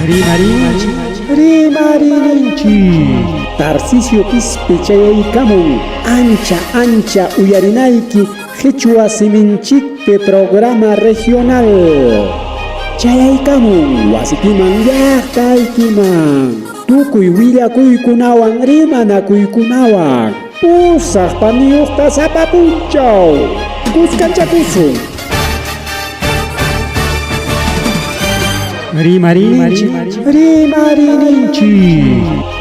Rimarinchi, Rimarinchi. Tarcisio Pispechayaykamun ancha uyarinaiki Quechua Siminchikpe programa regional. Chayaykamun wasikiman llaqtaykiman. Tukuy willakuykunawan rimanakuykunawan pusaq paniyuqta sapapunchaw. Kuskachakusun. Rimarinchi, Rimarinchi.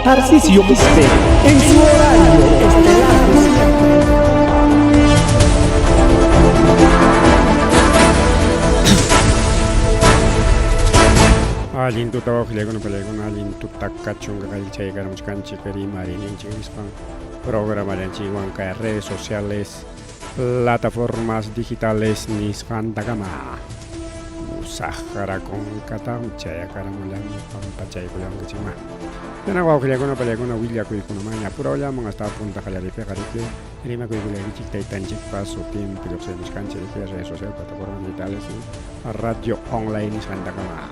Tarcisio Pispe en su horario estelar. Alintu tawa palegona alintu takachunga chay karamuchkanchi Rimarinchi ispan programa de Huanca, redes sociales, plataformas digitales nisqantagama. Sahara con Catamchaya Caramulan, Pampachay Bulangachima. Then I walk Palegona, Williaku Kunamania, Puraman hasta Punta Jalaripe, Rima Kuichi, Tanchik Paso, Team, Piloxenis Canche, redes sociales, plataformas digitales, radio online Santagama.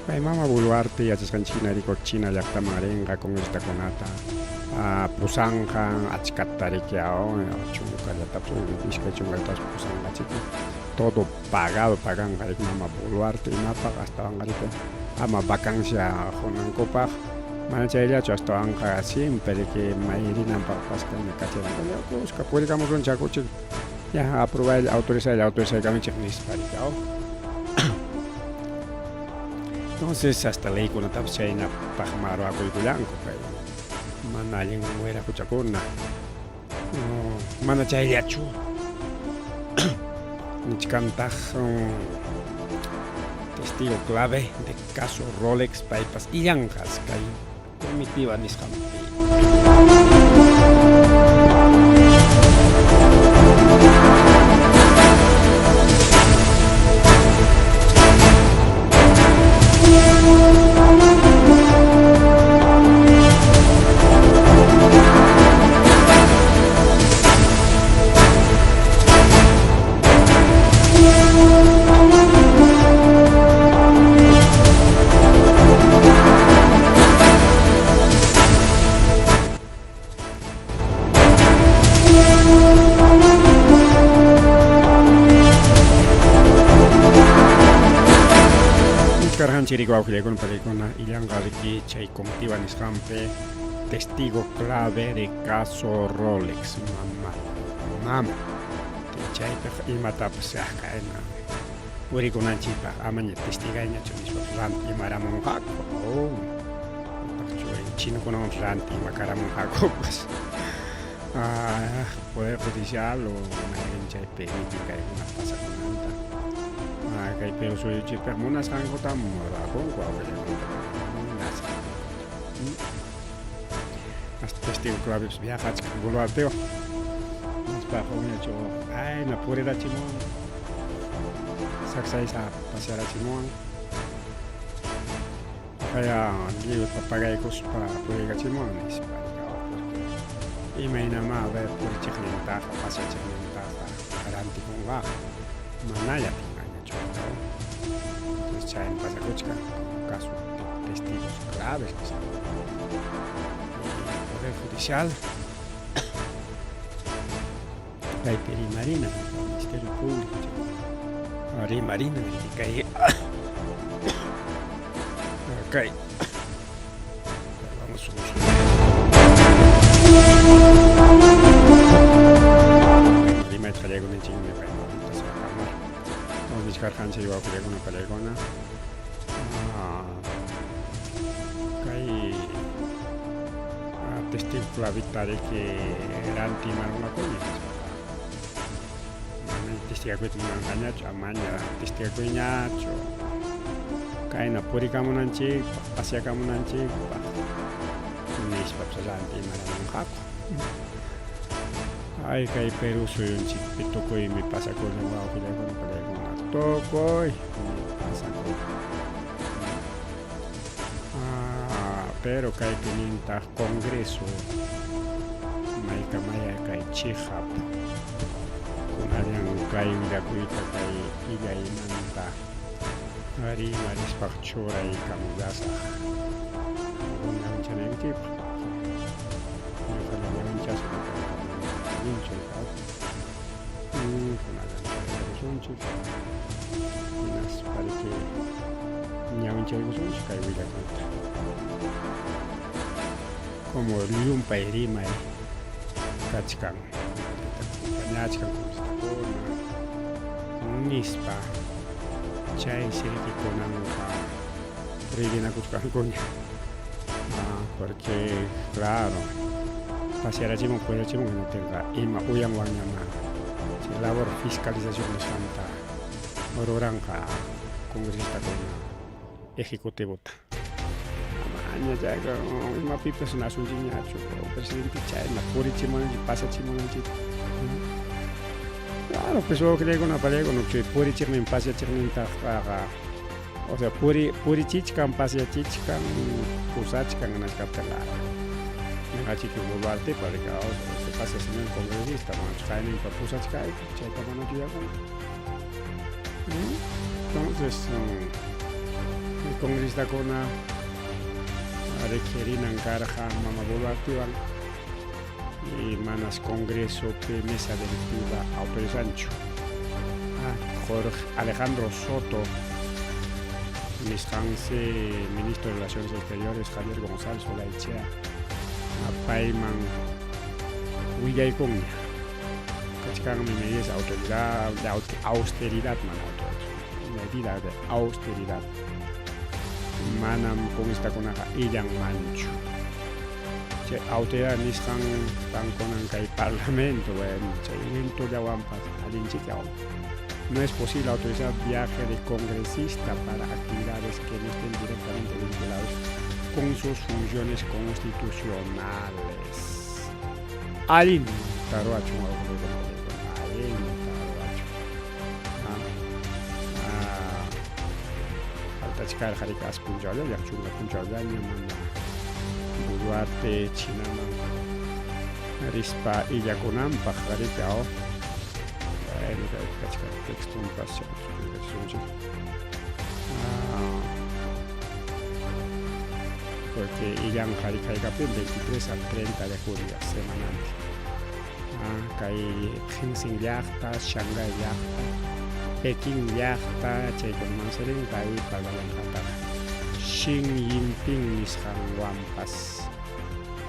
By Mama Buluarte, Yachanchina, Ricochina, Yactamarenga, con esta conata, Pusanga, Achcatariqueo, Chunga, Yatapu, Isca Chungatas, Pusanga Chico. Todo pagado, pagan garik mama Buluarte y mapa gastaban garik ama vacancia jonan copa manachaya hasta anga siempre que mairina pasca en cachera pues que publicamos un chacoche ya aprobar el autorizar cambio checklist para entonces hasta ley con la tapchaina pajmaro a blanco manalin muera cuchacuna manachaya chu Nichkantaj, testigo clave de caso Rolex Bypass y Yanjas, que comitiva Nishampi. Chiriguau con Palegona y Yangariki, Chay comitiva Nishampe, testigo clave de caso Rolex, mamá. Chay y matap se caena. Uri con anchipa, amaña testiga y nacho mismo ranti maramon jaco. Oh, chino con un ranti macaramon jaco, pues. Poder judicial o una chay política y una pasa con anta. Kay pero soy chiper muna sang ko tam mura ko hasta testigo clave viaja con Buluarteo nos bajo un hecho ay na purera chimón saksai sa pasear a chimón kaya digo papagayos para purera chimón y me inama a ver por chiclenta pasear chiclenta garanti con va manaya entonces ya en Pasacochca, un caso de testigos claves que son el Poder Judicial, la Rimarina, el Ministerio Público, Rimarina, que hay vamos a solucionar. Rima trae con el chingo de Carhan se iba a ocurrir una palegona. Hay testigo clavita de que era antimar una coña. Testigo que tenía engañacho, amaña, testigo que ñacho. Cae na puri camunanchi, pasia camunanchi, nis papsala antimar un jaco. Ay, cae Perú soy un chipito que me pasa con el guau que le hago una palegona. Tocoy pero kay pininta congreso maya kay chihap kunanyang kay widakuita kay ilaynanta Ari Marispa Chora y Camuyasa. Una hincha negativa. Una hincha se Unas parece ñawincha y cae huila contra. Como Lumpa y Rima Kachkan. Kanyachkan con Nispa. Chay Siriki con Rivina Kuchkan con. Porque, claro, pasear allí no puede que no tenga ima uyang wanyama. Labor fiscalización de Santa Ororanja, congresista con ejecutivo. Amanya jaga, ima pipes na sunjinya chuko, presidente China, puri chimon y pasa chimon y claro, pues yo creo que una pareja no que puri chimon pasa chimon tafaga. O sea, puri chichkan pasa chichkan, pusachkan en la capital. Así que volvarte para que se pase así en el congresista, más caen en papusas caen, chaita mano ya con. Entonces, el congresista con a requerir encarga mama volvarte y manas congreso de mesa directiva autorizancho. Jorge Alejandro Soto, ministro de Relaciones Exteriores, Javier González Olaichea. Paiman Willay Kunya Kachkan medidas de autoridad de austeridad medida de austeridad manam con esta conaja Iyan Manchu che autoridad niskan tan conan kai parlamento che evento de wampas alinchikao no es posible autorizar viaje de congresista para actividades que no estén directamente vinculadas con sus funciones constitucionales. Alin Taruacho, Alin Taruacho. Altachkar Harikas Punjala, Yachunga Punjala, Yamana, Duarte, Chinama, Rispa y Yaconam, Pajaricao. Texto un paseo. Porque Iyan Harikaigapi 23 al 30 de julio, semanalmente. Kai Hensing Yachta, Shanghai Yachta, Pekín Yachta, Cheikon Manserin, Kai Pagalan Xi Jinping Nishan Wampas.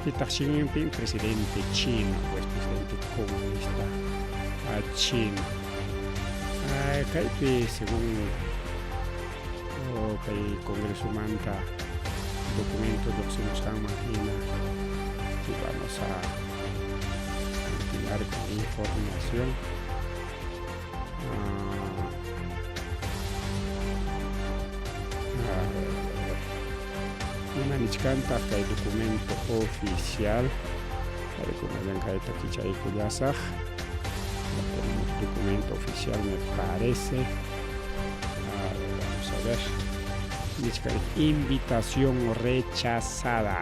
Xi Jinping, presidente chino, pues presidente comunista chino. Kai según el Congreso manta documentos lo que se nos imagina que vamos a continuar con información. Una nichkanta que hay documento oficial para que una blanca de taquicha y cuyasaj. Tenemos documento oficial, me parece. Vamos a ver. Invitación rechazada.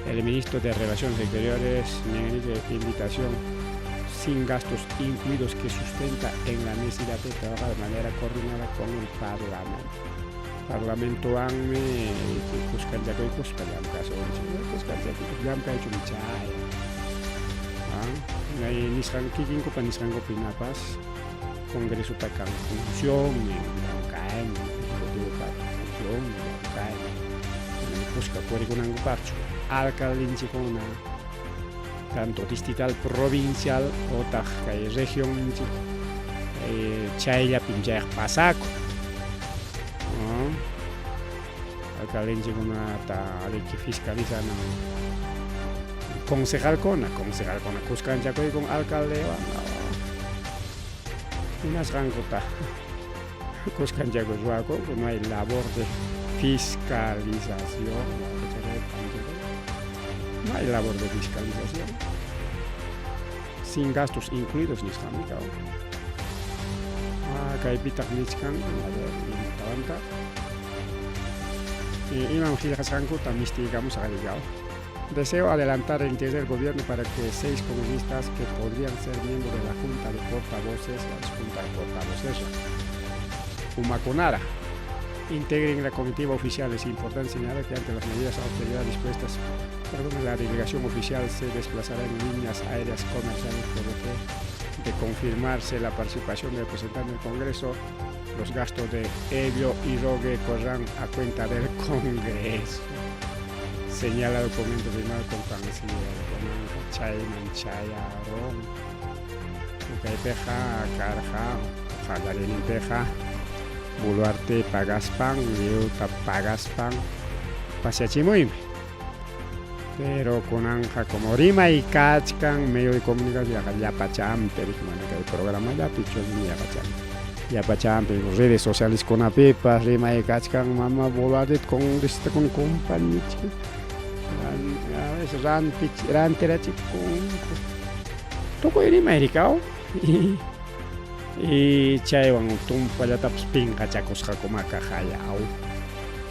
El ministro de Relaciones Exteriores niega invitación sin gastos incluidos que sustenta en la necesidad de trabajar de manera coordinada con el Parlamento. Parlamento ANME que buscan ya que buscan ya caso buscan ya que hay un chay. Nisran kikin ko pa nisran ko pinapas Congreso pa kang función kain función kain busca puede con un parcho alcaldinchi con una tanto distrital provincial o taj kay región chaya pinjay pasaco alcaldinchi con una ta que fiscaliza concejal con Cuscan Chacoy con alcalde unas rancota Cuscan Chacoy no hay labor de fiscalización no hay labor de fiscalización sin gastos incluidos ni jamicao Kaipitak Nichkan y Imam Gilas Rancota mistigamos a ligado. Deseo adelantar el interés del gobierno para que 6 congresistas que podrían ser miembros de la Junta de Portavoces, Humaconara, integren la comitiva oficial. Es importante señalar que ante las medidas de austeridad dispuestas, la delegación oficial se desplazará en líneas aéreas comerciales, por lo que, de confirmarse la participación del representante del Congreso, los gastos de Evio y Rogue correrán a cuenta del Congreso. Señala documento firmado con canciller, con Chayman Chayaron, Ukaipeja, Carja, Jagariniteja, Buluarte Pagaspan, Liuta Pagaspan, Pasiachimuime. Pero con Anja como Rima y Kachkan, medio de comunicación, ya Pacham, Perikmanica, el programa ya Pichos ni Pacham. Ya Pacham, redes sociales con Apepa, Rima y Kachkan, Mama Buluarte con esta con compañía. A veces ran terachi con toco Rima Ericao y Chaywan tumpa ya taps pinga chacos jacomaka hayao.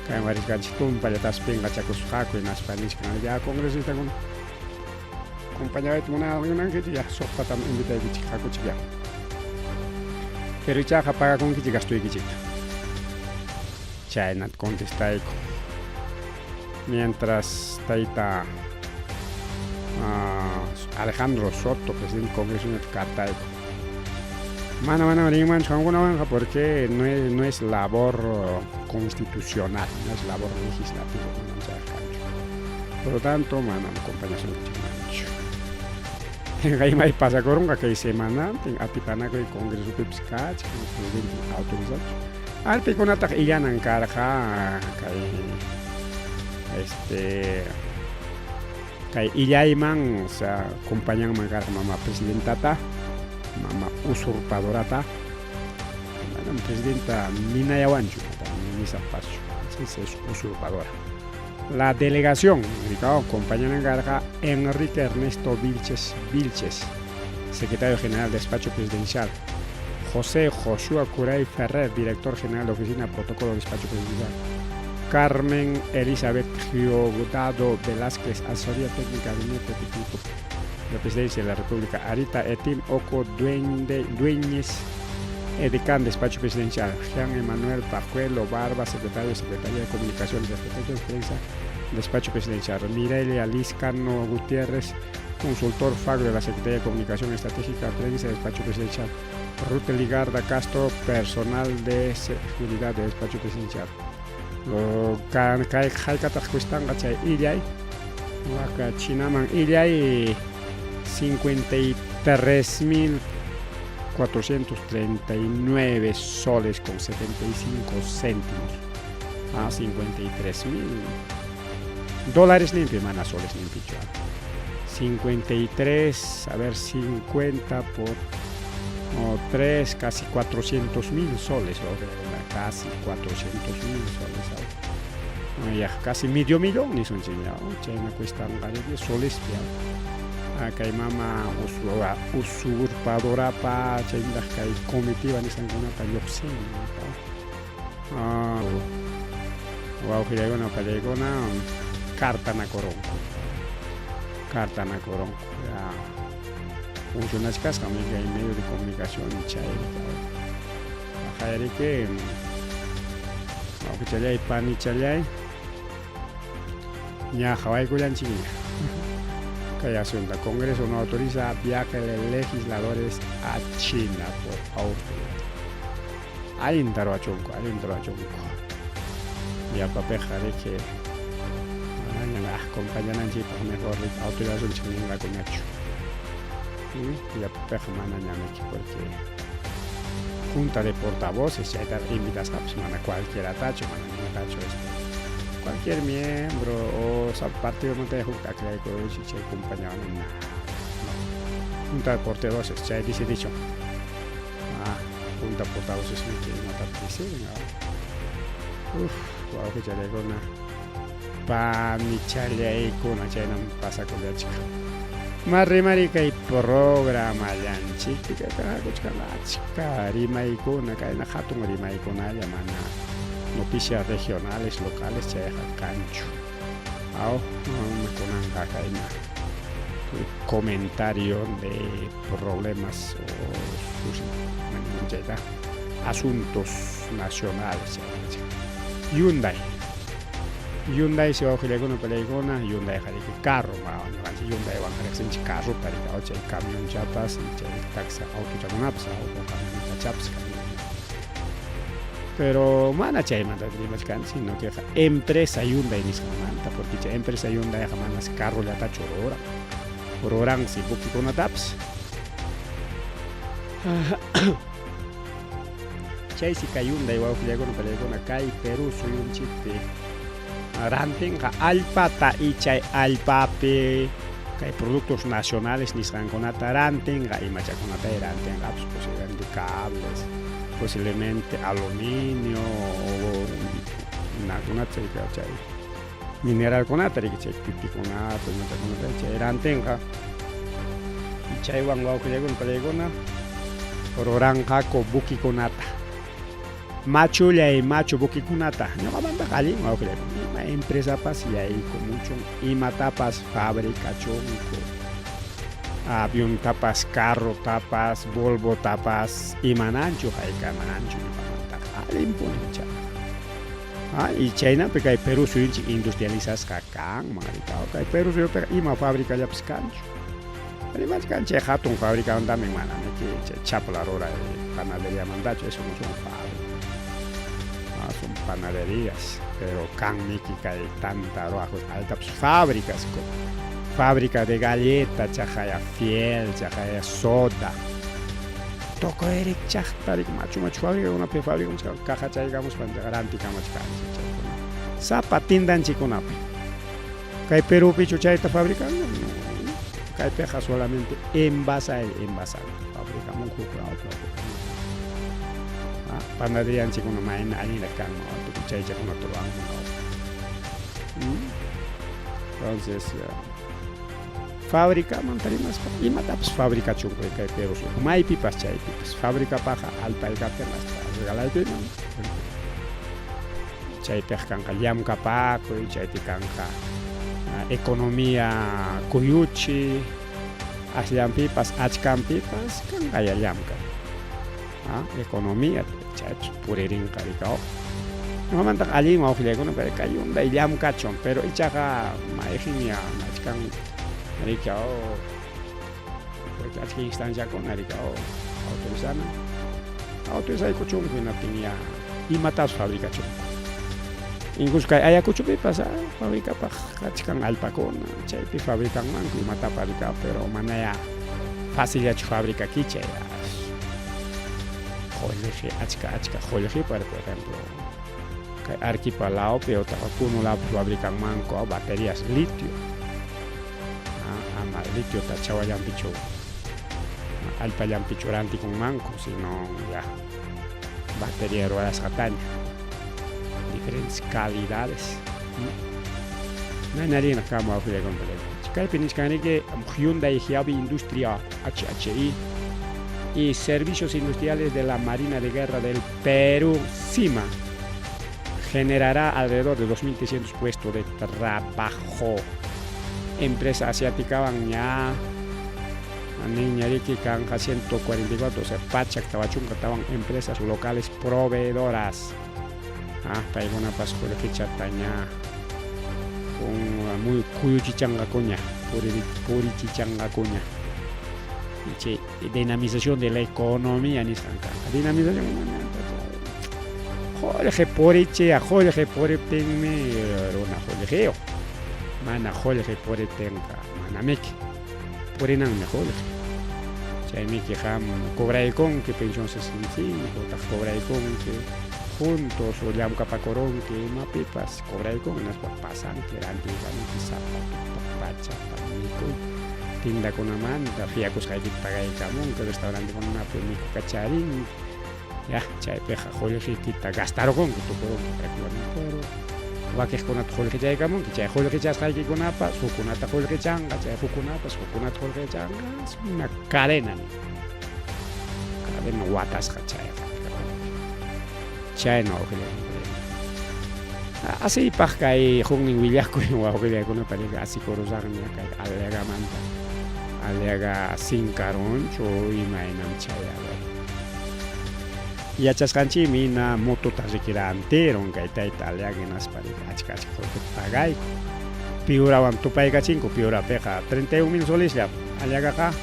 Kaya maris ganchitum para tas pinga chacos jaco en Spanish kan ya congresista con compañía de tuna una que ya sopa tam invita de chicago chica. Pero ya paga con que gasto y chica. Chay nat contesta eco. Mientras taita Alejandro Soto, presidente del Congreso de Cartago. Mana riman changuna manja porque no es labor constitucional, no es labor legislativa, por lo tanto, mana acompañación de chimancho. Hay más pasa corunga que semana, a tipana que el Congreso de Pizcach, que el presidente autorizado. Al piconata y ya nancarja que Illaiman, o sea, acompañan mangar mamá presidentata, mamá usurpadorata, la presidenta Mina Yawanchu, Misa Pacho, es usurpadora. La delegación, acompañan mangar Enrique Ernesto Vilches, secretario general del despacho presidencial, José Joshua Curay Ferrer, director general de oficina protocolo del despacho presidencial, Carmen Elizabeth Giogudado Velázquez, asesoría técnica de técnico de la Presidencia de la República, Arita Etim Oco Dueñez, edecán despacho presidencial, Jean Emanuel Pajuelo Barba, secretaria de Comunicaciones de Prensa, despacho presidencial, Mirelia Liscano Gutiérrez, consultor FAC de la Secretaría de Comunicación Estratégica, Prensa, despacho presidencial, Ruth Ligarda Castro, personal de seguridad de despacho presidencial. Lo kai katak cuestan gachay illay waka chinaman illay 53.439 soles con 75 céntimos a 53.000 dólares limpios, mana soles limpios. 53, a ver, 50 por 3, casi 400.000 soles, casi 400.000 soles. Ya casi medio millón ni son enseñado. China cuesta de soles. Acá hay mamá usurpadora pa China que hay comitiva ni sanguna pa yopsin. Wow, que llega una palegona carta na coronco. Carta na coronco. Funcionas casca amiga en medio de comunicación China. Ajá, que chalay pani chalay ya Hawái Cuyanchilla. Que asunta Congreso no autoriza viajes de legisladores a China por autoridad. Ahí entró a Chonco. Y a papeja de que acompañan a China mejor autorización china con hecho. Y a papeja manañame porque junta de portavoces, si hay invitas a cualquier atacho, cualquier miembro o partido no te junta que hay que acompañar junta de portavoces, si hay dicho junta de portavoces que no te dicen wow, que ya le gona pa mi chale con una chena pasa con la chica. Marica y programa yanchi que chica rima y con acá en Hatun rima y con ella mana noticias regionales locales se cancho con acá en comentario de problemas o asuntos nacionales Hyundai se wawqiykuna palaykuna Hyundai qhariki carro ñuqanchik Hyundai wan qariqsinchik carro tarika chay camión chapas y chay taxi auto chakunapas auto camioneta chapas pero mana chaymanta rimachkanchik sino que empresa Hyundai nisqanmanta porque chay empresa Hyundai manas carrollata ruransi bukikunatapas chaysi kay Hyundai wawqiykuna palaykuna kay Perú suyunchikpi rantinqa allpata y chay allpapi kay productos nacionales nisqankunata rantinqa imachakunata rantinqa posiblemente cables posiblemente aluminio o nakunata chay mineralkunata chay pipikunata imachakunata chay rantinqa y chaywan wawqiykuna palaykuna ruranqaku bukikunata machullay machu bukikunata ñuqamanta allin wawqiykuna ima empresapas yayku mucho imatapas fabricachunku avión tapas carro tapas Volvo tapas imananchu haykamananchu ñuqamanta allin punincha y chaynapi kay Perú suyunchik industrializasqa kan marikao kay Perú suyupiqa ima fabricallapas kanchu rimachkanchik hatun fabricamantamin manamiki chay chapla ruray panaderíamantachu eso no son fábricas son panaderías pero kan miki kay tanta ruajos altas fábricas fábrica de galleta chajaya fiel chajaya soda toko erik chajtarik machu fábrica una fábrica caja chaygamos para garanti kamachkanchik sapa tindanchikunapi kay Perú pichu chayta fabricando kay peja solamente envasar fabricamos panadería chikuna maina alila kan chay chakuna turuan entonces fábrica mantarimas imatapas fábrica chunko kay Perú maypipas chaypipas fábrica paja alpaykapimas regalaypi chaypej kanqa llamkapakuy chaypi kanqa economía kuyuchi ashllanpipas achkanpipas kanqa llamka economía chaypis puririnqa rikao ñuqamanta allin wawqiykuna kay Hyundai llamkachun pero ichaqa mayjinña achkan rikao porque achka instanciakuna rikao autorizaykuchunku hinaptin ya imatapas fabricachunku incluso kay Ayacuchupipas fabricapaq achkan allpakuna chaypi fabricanmanku imatapas rikao pero manaya facilllachu fabrica kichay joyleji achka joyleji por ejemplo kay Arquipalaopi o Punulapi fabricanmanku baterías litio ama litio ta chawallampichu allpallampichu rantikunmanku sino ya batería ruedas jataña diferentes calidades nanarina kama wawqiykuna palaykuna kaypi nishkanriki Hyundai Heavy Industria HHI y Servicios Industriales de la Marina de Guerra del Perú CIMA generará alrededor de 2.300 puestos de trabajo. Empresa asiática van ya niñariki kanja 144 o sea pachak tabachunka estaban empresas locales proveedoras paiguna pascule chataña con muy kuyuchichanga coña puri chichanga coña y dinamización de la economía ni sanka dinamización jorge poriche a jorge poritenme rona jorgeo mana jorge poritenka mana meki porinan me jorge chay meki ham cobraicon que pensión 65 ta cobraicon que juntos o llamka pacoron que mapipas cobraicon nas pasan que antiguamente zapato pacha panico tinda con amanta fiacos hay que pagar el camón que restaurante con una penico cacharín ya chay peja jorge kita gastaron con tu por pero va que con otro jorge chay camón que chay jorge chay hay que con apa su con ata jorge changa chay fukunapa su con ata jorge changa es una cadena watas chay no así paja y jungin willaco y wawqilla con pareja así corozarnia kay alega manta alega sin caroncho y mainam chay yachasqanchik mina motuta rikiranteron kay tayta aliaginas para achka pagay piurawan tupaykachinku piurapiqa 31,000 soles ya aliagaqa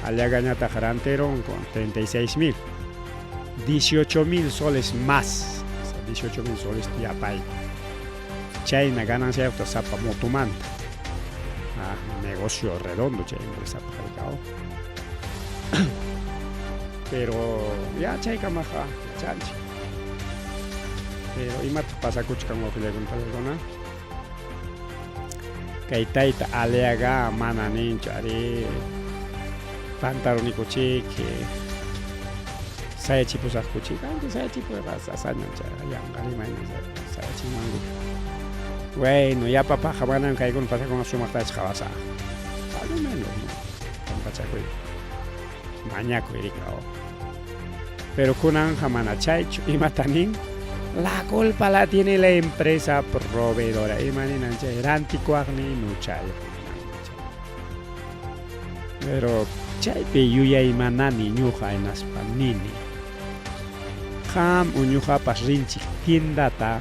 aliagañata ranteron con 36,000 18,000 soles más 18,000 soles yapay chayna ganancia sapa motumanta negocio redondo chay empresa pajaricao pero ya chay kamaja chanchi pero imata pasa kuchkan ofilegun palegona kay tayta aliaga mana ninchu ari pantalonico que saya chipusaq kuchik antes saya chipuqa sasañancha yanqarimani saya chimangu bueno ya papá jabanan kaykuna pasakuna sumaqtachi qhawasaq al menos no pampachakuy mañakuy rikao pero kunan jamana chaychu imatanin la culpa la tiene la empresa proveedora imanin chay rantikuaqni nuchay pero chaypi yuyaymanani ñuqa hinaspa nini qam uñuqapas rinchik tiendata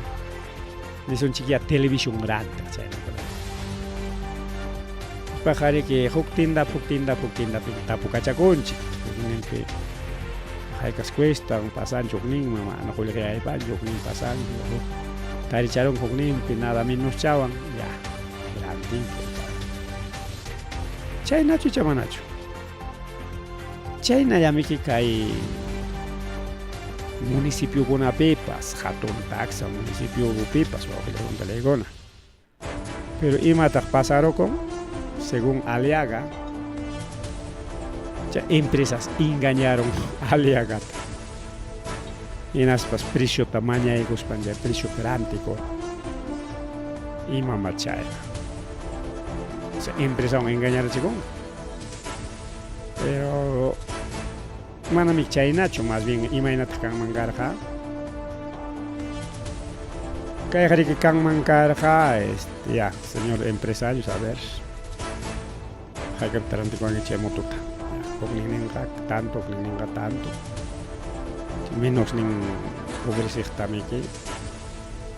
nisunchik ya televisión grande chaynakuna pajariki huk tienda tapukachakunchik hukninpi haykas cuestan pasanchuk ninman mana qullqiyaypan nin pasan taricharon hukninpi nada menos chawan ya grandinki chaynachu chamanachu chayna yamiki kay municipio kunapipas hatun taxa municipio pipas wawqillantaleguna pero imataq pasarokon según Aliaga empresas engañaron a Aliagata hinaspas precio tamañaykuspan precio grantico ima machayqa empresa engañarachikun pero manami chaynachu más bien imaynata kanman karqa kayqariki kanman karqa ya señor empresarios a ver hayk'ata rantikuwanki chay motuta hukninninqa tanto menos nin ofreciqtamiki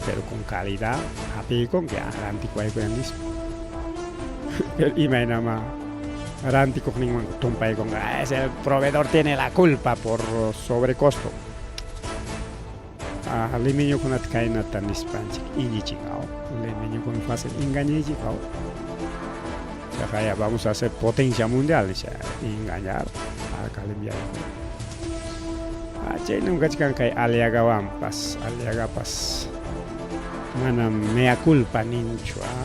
pero con calidad apiykunki rantikuwaykuyankish pero imaynama rantikuqninman tumpaykunqa ese proveedor tiene la culpa por sobrecosto limeñukunata kaynata nispanchik iñichikaw limeñukuna fácil engañaychikaw ya vamos a hacer potencia mundial engañar a Colombia chay nunca chikan kay Aliagapas mana mea culpa ninchu